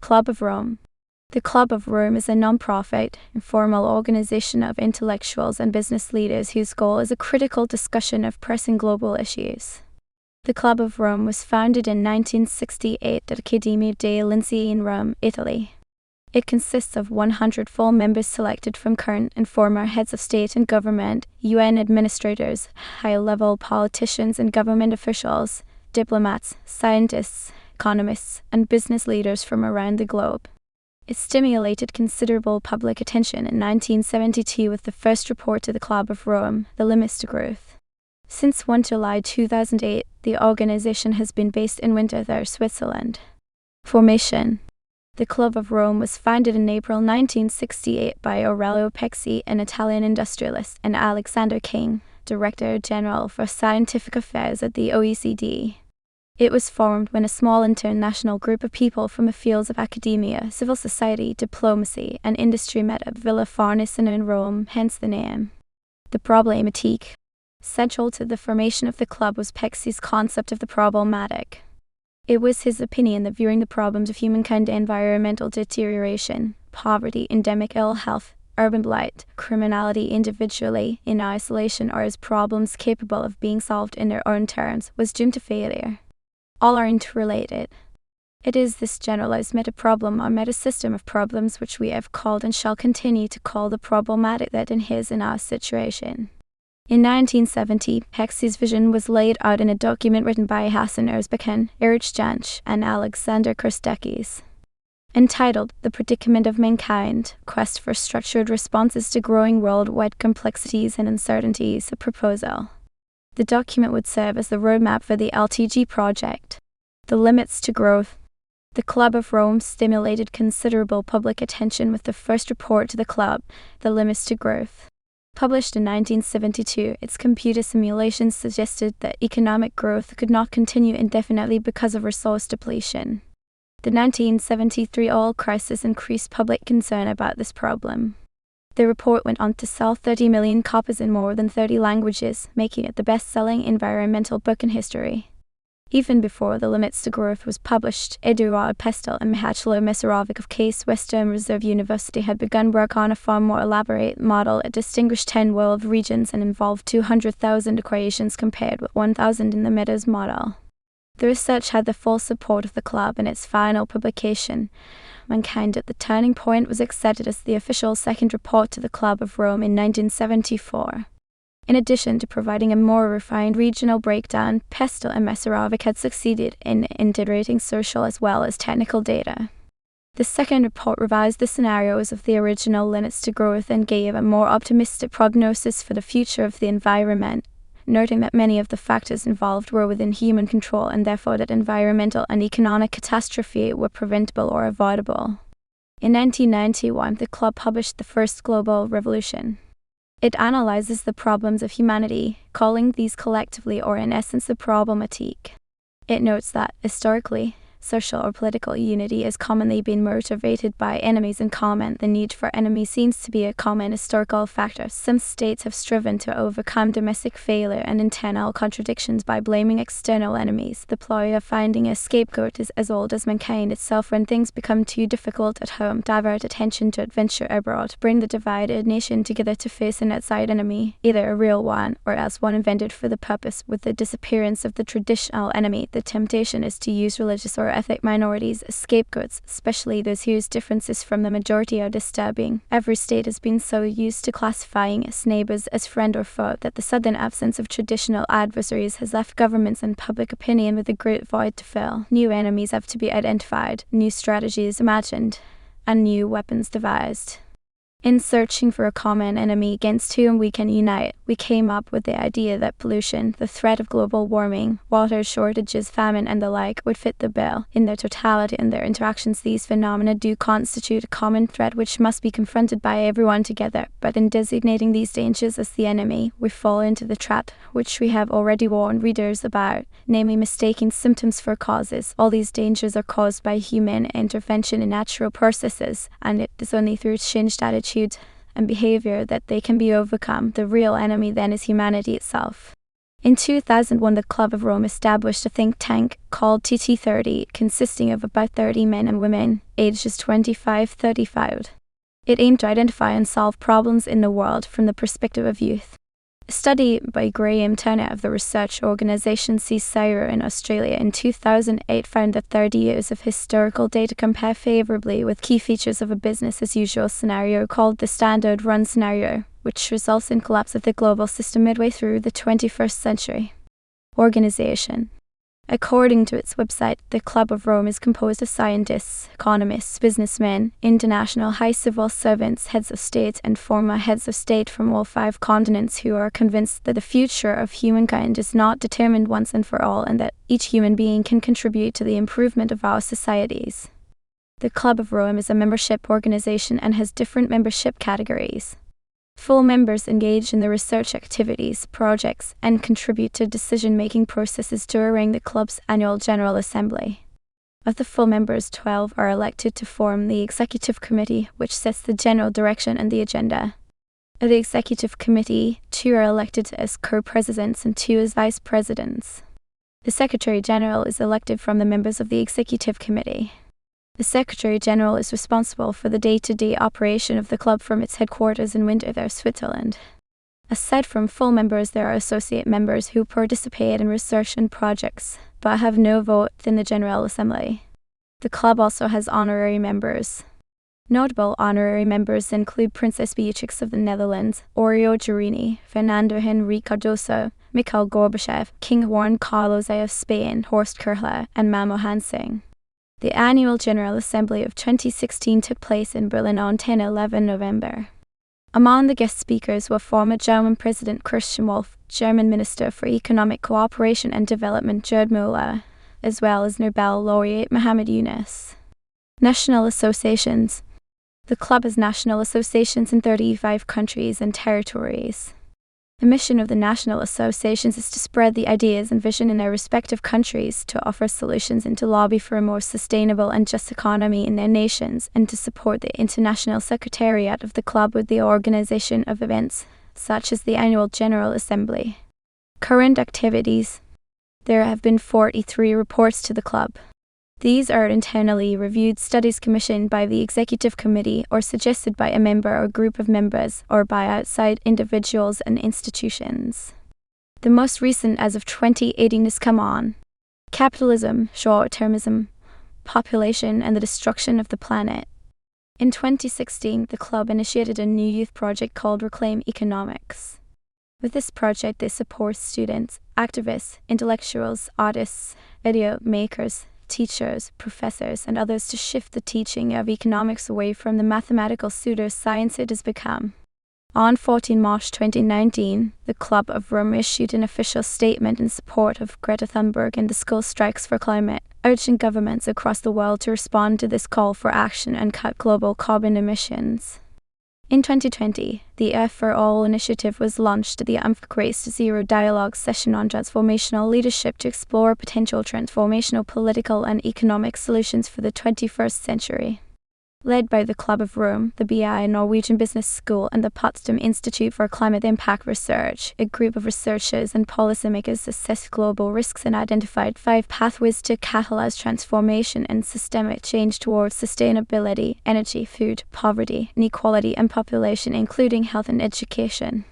Club of Rome. The Club of Rome is a non-profit, informal organization of intellectuals and business leaders whose goal is a critical discussion of pressing global issues. The Club of Rome was founded in 1968 at Accademia dei Lincei in Rome, Italy. It consists of 100 full members selected from current and former heads of state and government, UN administrators, high-level politicians and government officials, diplomats, scientists, economists, and business leaders from around the globe. It stimulated considerable public attention in 1972 with the first report to the Club of Rome, the Limits to Growth. Since 1 July 2008, the organization has been based in Winterthur, Switzerland. Formation. The Club of Rome was founded in April 1968 by Aurelio Pecci, an Italian industrialist, and Alexander King, Director General for Scientific Affairs at the OECD. It was formed when a small international group of people from the fields of academia, civil society, diplomacy, and industry met at Villa Farnesina in Rome, hence the name. The problematique. Central to the formation of the club was Pecci's concept of the problematic. It was his opinion that viewing the problems of humankind, environmental deterioration, poverty, endemic ill health, urban blight, criminality individually, in isolation, or as problems capable of being solved in their own terms, was doomed to failure. All are interrelated. It is this generalized meta-problem or meta-system of problems which we have called and shall continue to call the problematic that in his and our situation. In 1970, Pecci's vision was laid out in a document written by Hassan Erzbakan, Erich Jansch, and Alexander Kostekis. Entitled The Predicament of Mankind, Quest for Structured Responses to Growing Worldwide Complexities and Uncertainties, a proposal. The document would serve as the roadmap for the LTG project. The Limits to Growth. The Club of Rome stimulated considerable public attention with the first report to the club, The Limits to Growth. Published in 1972, its computer simulations suggested that economic growth could not continue indefinitely because of resource depletion. The 1973 oil crisis increased public concern about this problem. The report went on to sell 30 million copies in more than 30 languages, making it the best-selling environmental book in history. Even before The Limits to Growth was published, Eduard Pestel and Mihailo Mesarovic of Case Western Reserve University had begun work on a far more elaborate model. It distinguished 10 world regions and involved 200,000 equations compared with 1,000 in the Meadows model. The research had the full support of the club, and its final publication, Mankind at the Turning Point, was accepted as the official second report to the Club of Rome in 1974. In addition to providing a more refined regional breakdown, Pestel and Mesarovic had succeeded in integrating social as well as technical data. The second report revised the scenarios of the original Limits to Growth and gave a more optimistic prognosis for the future of the environment, noting that many of the factors involved were within human control and therefore that environmental and economic catastrophe were preventable or avoidable. In 1991, the club published the first Global Revolution. It analyzes the problems of humanity, calling these collectively or in essence the problematique. It notes that, historically, social or political unity has commonly been motivated by enemies in common. The need for enemies seems to be a common historical factor. Some states have striven to overcome domestic failure and internal contradictions by blaming external enemies. The ploy of finding a scapegoat is as old as mankind itself. When things become too difficult at home, divert attention to adventure abroad. Bring the divided nation together to face an outside enemy, either a real one or else one invented for the purpose. With the disappearance of the traditional enemy, the temptation is to use religious or ethnic minorities as scapegoats, especially those whose differences from the majority are disturbing. Every state has been so used to classifying its neighbors as friend or foe that the sudden absence of traditional adversaries has left governments and public opinion with a great void to fill. New enemies have to be identified, new strategies imagined, and new weapons devised. In searching for a common enemy against whom we can unite, we came up with the idea that pollution, the threat of global warming, water shortages, famine, and the like would fit the bill. In their totality and their interactions, these phenomena do constitute a common threat which must be confronted by everyone together. But in designating these dangers as the enemy, we fall into the trap which we have already warned readers about, namely mistaking symptoms for causes. All these dangers are caused by human intervention in natural processes, and it is only through changed attitude and behavior that they can be overcome. The real enemy then is humanity itself. In 2001, the Club of Rome established a think tank called TT30, consisting of about 30 men and women, ages 25-35. It aimed to identify and solve problems in the world from the perspective of youth. A study by Graham Turner of the research organisation CSIRO in Australia in 2008 found that 30 years of historical data compare favourably with key features of a business-as-usual scenario called the standard run scenario, which results in collapse of the global system midway through the 21st century. Organisation. According to its website, the Club of Rome is composed of scientists, economists, businessmen, international high civil servants, heads of state, and former heads of state from all 5 continents who are convinced that the future of humankind is not determined once and for all, and that each human being can contribute to the improvement of our societies. The Club of Rome is a membership organization and has different membership categories. Full members engage in the research activities, projects, and contribute to decision-making processes during the club's annual General Assembly. Of the full members, 12 are elected to form the Executive Committee, which sets the general direction and the agenda. Of the Executive Committee, 2 are elected as co-presidents and 2 as vice-presidents. The Secretary-General is elected from the members of the Executive Committee. The Secretary-General is responsible for the day-to-day operation of the club from its headquarters in Winterthur, Switzerland. Aside from full members, there are associate members who participate in research and projects, but have no vote in the General Assembly. The club also has honorary members. Notable honorary members include Princess Beatrix of the Netherlands, Oreo Girini, Fernando Henrique Cardoso, Mikhail Gorbachev, King Juan Carlos I of Spain, Horst Köhler, and Manmohan Singh. The annual General Assembly of 2016 took place in Berlin on 10-11 November. Among the guest speakers were former German President Christian Wolff, German Minister for Economic Cooperation and Development Gerd Müller, as well as Nobel laureate Muhammad Yunus. National associations. The club has national associations in 35 countries and territories. The mission of the national associations is to spread the ideas and vision in their respective countries, to offer solutions and to lobby for a more sustainable and just economy in their nations, and to support the international secretariat of the club with the organization of events, such as the annual General Assembly. Current activities. There have been 43 reports to the club. These are internally reviewed studies commissioned by the Executive Committee or suggested by a member or group of members or by outside individuals and institutions. The most recent as of 2018 is Come On! Capitalism, Short-Termism, Population and the Destruction of the Planet. In 2016, the club initiated a new youth project called Reclaim Economics. With this project, they support students, activists, intellectuals, artists, video makers, teachers, professors, and others to shift the teaching of economics away from the mathematical pseudoscience it has become. On 14 March 2019, the Club of Rome issued an official statement in support of Greta Thunberg and the school strikes for climate, urging governments across the world to respond to this call for action and cut global carbon emissions. In 2020, the Earth for All initiative was launched at the Race to Zero dialogue session on transformational leadership to explore potential transformational political and economic solutions for the 21st century. Led by the Club of Rome, the BI Norwegian Business School, and the Potsdam Institute for Climate Impact Research, a group of researchers and policymakers assessed global risks and identified 5 pathways to catalyze transformation and systemic change towards sustainability, energy, food, poverty, inequality, and population, including health and education.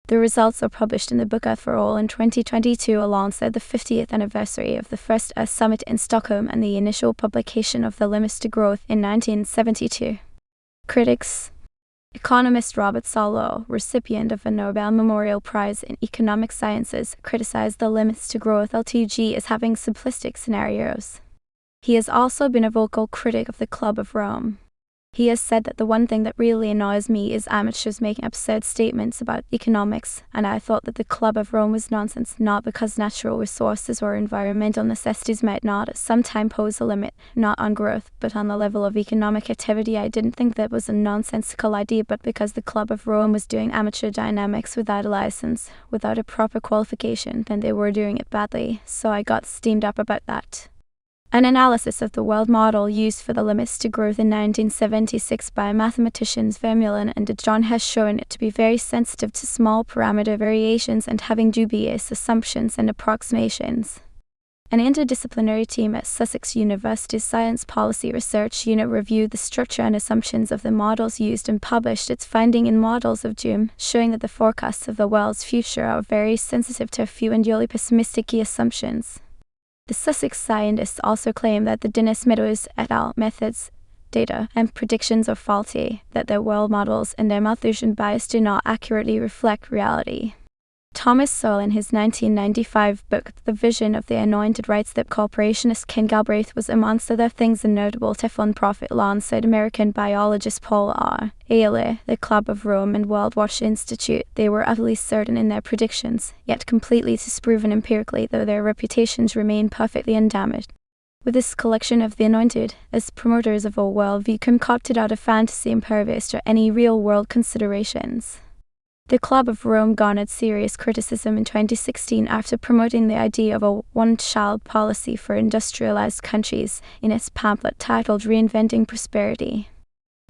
The results are published in the book Earth for All in 2022 alongside the 50th anniversary of the first Earth Summit in Stockholm and the initial publication of The Limits to Growth in 1972. Critics. Economist Robert Solow, recipient of a Nobel Memorial Prize in Economic Sciences, criticized The Limits to Growth LTG as having simplistic scenarios. He has also been a vocal critic of the Club of Rome. He has said that the one thing that really annoys me is amateurs making absurd statements about economics, and I thought that the Club of Rome was nonsense, not because natural resources or environmental necessities might not at some time pose a limit, not on growth, but on the level of economic activity. I didn't think that was a nonsensical idea, but because the Club of Rome was doing amateur dynamics without a license, without a proper qualification, then they were doing it badly, so I got steamed up about that. An analysis of the world model used for the limits to growth in 1976 by mathematicians Vermeulen and de Jong has shown it to be very sensitive to small parameter variations and having dubious assumptions and approximations. An interdisciplinary team at Sussex University's Science Policy Research Unit reviewed the structure and assumptions of the models used and published its finding in Models of Doom, showing that the forecasts of the world's future are very sensitive to a few unduly pessimistic assumptions. The Sussex scientists also claim that the Dennis Meadows et al. Methods, data, and predictions are faulty, that their world models and their Malthusian bias do not accurately reflect reality. Thomas Sowell, in his 1995 book The Vision of the Anointed, writes that corporationist Ken Galbraith was, amongst other things, a notable Teflon prophet alongside American biologist Paul R. Ehrlich, the Club of Rome, and World Watch Institute. They were utterly certain in their predictions, yet completely disproven empirically, though their reputations remain perfectly undamaged. With this collection of the anointed, as promoters of a worldview concocted out of fantasy impervious to any real-world considerations. The Club of Rome garnered serious criticism in 2016 after promoting the idea of a one-child policy for industrialized countries in its pamphlet titled Reinventing Prosperity.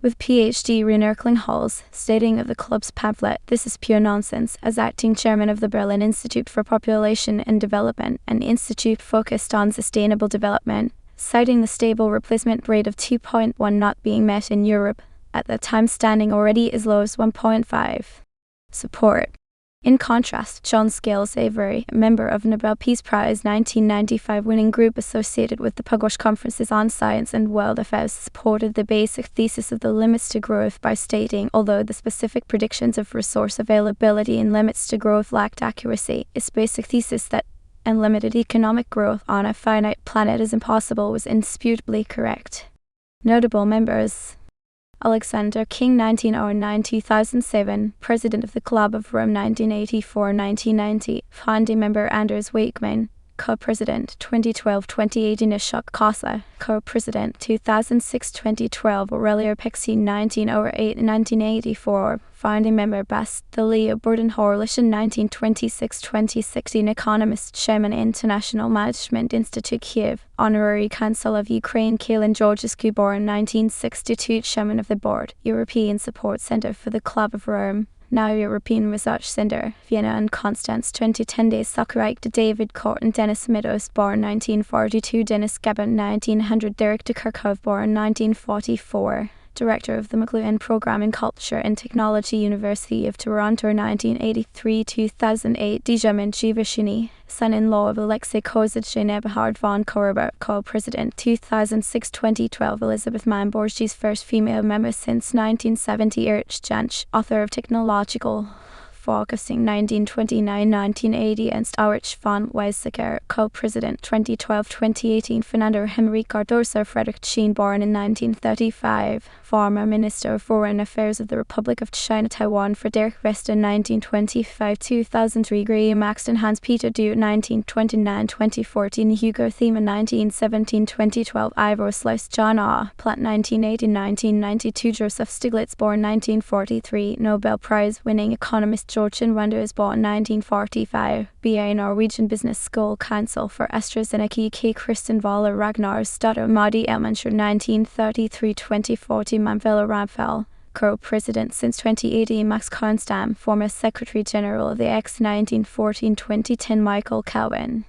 With PhD Rainer Klinghals stating of the club's pamphlet, "This is pure nonsense," as acting chairman of the Berlin Institute for Population and Development, an institute focused on sustainable development, citing the stable replacement rate of 2.1 not being met in Europe, at the time standing already as low as 1.5. Support. In contrast, John Scales Avery, a member of Nobel Peace Prize 1995 winning group associated with the Pugwash Conferences on Science and World Affairs, supported the basic thesis of the limits to growth by stating, although the specific predictions of resource availability and limits to growth lacked accuracy, its basic thesis that unlimited economic growth on a finite planet is impossible was indisputably correct. Notable members: Alexander King 1909-2007, President of the Club of Rome 1984-1990, founding member Anders Wakeman, Co-President 2012-2018 Ashok Khosla, Co-President 2006-2012 Aurelio Pexi 1908-1984, founding member Bastilia Borden-Horlish 1926-2016 Economist, Chairman International Management Institute Kiev, Honorary Council of Ukraine Kalin Georgescu born 1962 Chairman of the Board, European Support Center for the Club of Rome, now European Research Center, Vienna and Constance 2010 Sakurite David Corton Dennis Meadows born 1942 Dennis Gabin 1900 Derek de Kirchhoff born 1944 Director of the McLuhan Program in Culture and Technology University of Toronto 1983-2008 Djamin Jivashini, son-in-law of Alexei Kozich and Eberhard von Koreber, co-president 2006-2012 Elizabeth Mann Borges, first female member since 1970 Erich Jansch, author of Technological Focusing 1929-1980 Ernst Aurich von Weizsäcker, co-president 2012-2018 Fernando Henrique Cardoso Frederick Sheen born in 1935, former Minister of Foreign Affairs of the Republic of China Taiwan Frederick Vesta 1925-2003 Graham Maxton Hans Peter Du 1929-2014 Hugo Thiemann 1917-2012 Ivor Slice John A. Platt 1980-1992 Joseph Stiglitz born 1943 Nobel Prize winning economist Georgian Wonders born 1945, BA Norwegian Business School Council for AstraZeneca K. Kristen Voller Ragnar Stutter Madi Elmanscher 1933-2040 Manvilla Ramphel, co-president since 2018 Max Kornstam, former Secretary General of the X 1914-2010 Michael Calvin.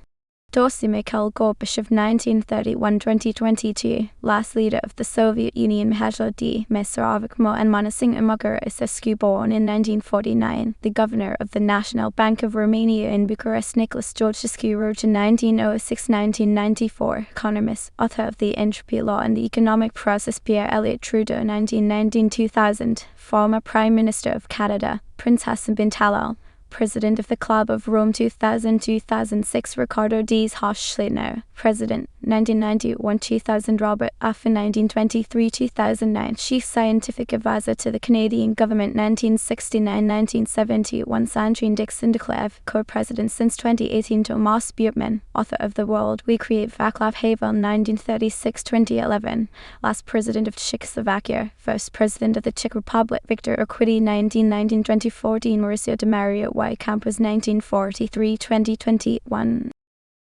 Dorsey Mikhail Gorbachev 1931-2022, last leader of the Soviet Union Mihailo D. Mesarovich and Manasing Imagura Isescu born in 1949, the governor of the National Bank of Romania in Bucharest Nicholas Georgescu wrote in 1906-1994, economist, author of The Entropy Law and the Economic Process Pierre Elliott Trudeau 1919-2000, former Prime Minister of Canada, Prince Hassan bin Talal, President of the Club of Rome 2000-2006 Ricardo Diaz Hochschledner, President 1991-2000 Robert Affin 1923-2009 Chief Scientific Advisor to the Canadian Government 1969-1971 Sandrine Dixon de Cleve, Co-President since 2018 Tomas Buurtman, author of The World We Create Václav Havel 1936-2011, last President of Czechoslovakia, first President of the Czech Republic Viktor Orquidi 1919-2014 Mauricio de Maria Y. Campos 1943-2021